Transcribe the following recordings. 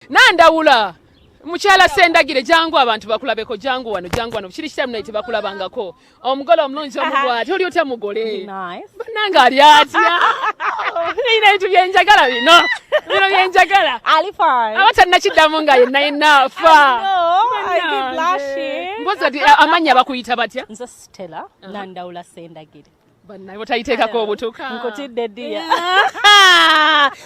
Nandawula mukyala Sendagire jangu abantu bakulabeko jangu wano kiri kitamu naye tebakulabangako omugole omulungi omugwati oli otya mugole nanga ali atya nina ebintu byenjagala bino byenjagala abatanakiddamu nga yenna afa mpozi amannya bakuyita batya nze Stellah Nandawula Sendagire bannaye otayiteekako obutuka nkutidde ddiya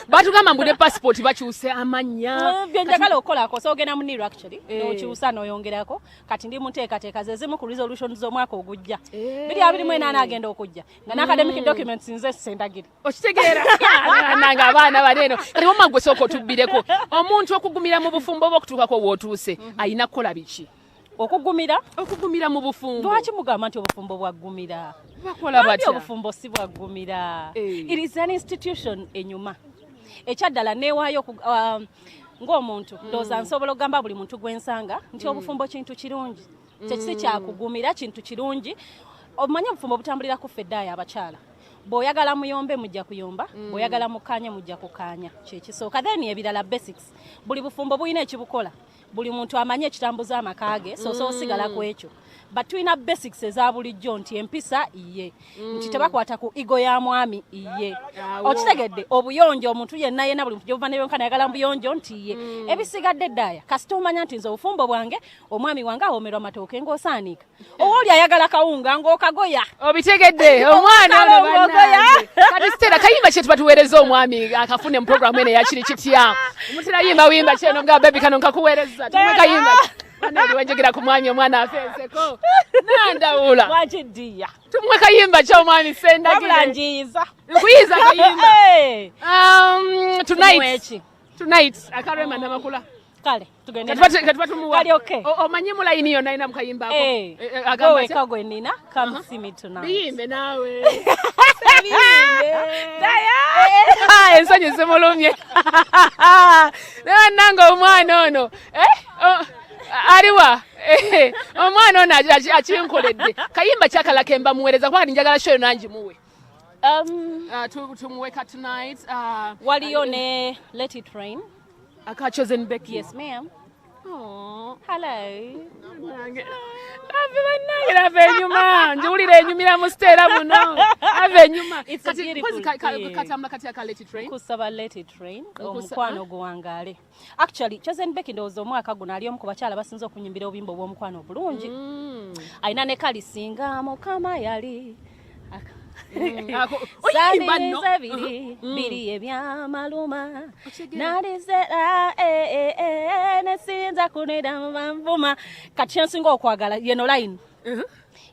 batugamba mbu ne passport bakyuse amanya byenjagala okukolako so ogenda mu niru actually n'okyusa n'oyongerako kati ndi muteekateeka ze zimu ku resolutions z'omwaka ogujja 2028 agenda okujja nga n'academic documents nze Sendagire okitegeera nanga abaana baneeno kati wamma gwe sooka otubbireko omuntu okugumira mu bufumbo oba okutuukako wootuuse ayina kukola biki okugumira mu bufumbo lwaki mugamba nti obufumbo bwaggumira bakola batya obufumbo si bwaggumira it is an institution enyuma ekyaddala neewaayo ng'omuntu ndowooza nsobola okugamba buli muntu gwensanga nti obufumbo kintu kirungi kyekisi kyakugumira kintu kirungi omanye obufumbo butambulira ku feddaaya abakyala bw'oyagala muyombe mujja kuyomba bw'oyagala mukaanye mujja kukaanya kyekisooka then ebirala basics buli bufumbo bulina ekibukola buli muntu amanye ekitambuza amaka ge so osigala ku ekyo but tulina basics eza bulijjo nti empisa iye nti tebakwata ku igo ya mwami iye okitegedde obuyonjo omuntu yenna buli muntu gy'ova neyonkana yagala mbuyonjo nti iye ebisigadde eddaaya kasita omanya nti nze obufumbo bwange omwami wange awomerwa amatooke ng'osaanika owooli ayagala kawunga ng'okagoya obitegedde omwana ono kati Stellah kayimba kye tuba tuweereza omwami akafune mu programu eno eyakiri kitya omutera wimba kyeno nga bebi kano nkakuweereza tumwe kayimba Banali wanjogera ku mwami omwana afeeseko Nandawula wakidiya tumwe kayimba ky'omwami Sendagire njiyiza nkuyiza kayimba tonight akarema namakula kale tugende katuba tumuwa kali okay omanyi mu line yonna ina mukayimbako agamba kagwe nina come see me tonight biyimbe nawe ensonyi zimulumye nanga omwana ono aliwa omwana ono akinkoledde kayimba kyakalako emba muweereza kubanga njagala shoyo nangi muwe tumuweka tonight waliyo ne Let It Rain aka chosen Becky. Yes ma'am. Oh hello ave nyuma njulire enyumira mu Stellah muno ave nyuma katambula kati aka Let It Rain kusaba Let It Rain omukwano guwangale actually chosen Becky ndowooza omwaka guno ali omu ku bakyala basinze okunyimbira obuyimba obw'omukwano obulungi alina ne kalisinga mukama yali Sandiriza biri ebyamaluma nalizera nesinza kuneda mvuma kati nsinga okwagala yeno line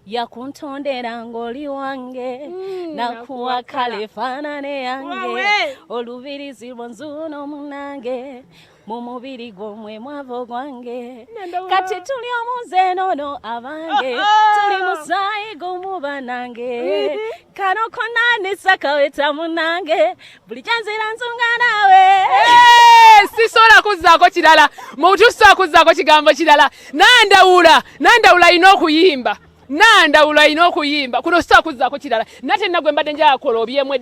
yakuntondera ng'oli wange nakuwa kale faanane yange olubirizi lwonzuno munange mu mubiri gw'omwe mwavo gwange kati tuli omuze nono abange tuli musayi g'omuba nange kano konanisa kaweta munange buli kyanzira nzunga nawe sisobola kuzzaako kirala mutuusa kuzzaako kigambo kirala Nandawula alina okuyimba Nandawula alina okuyimba kuno sita kuzzaako kirala nate nagwe mbadde njala kola obyemu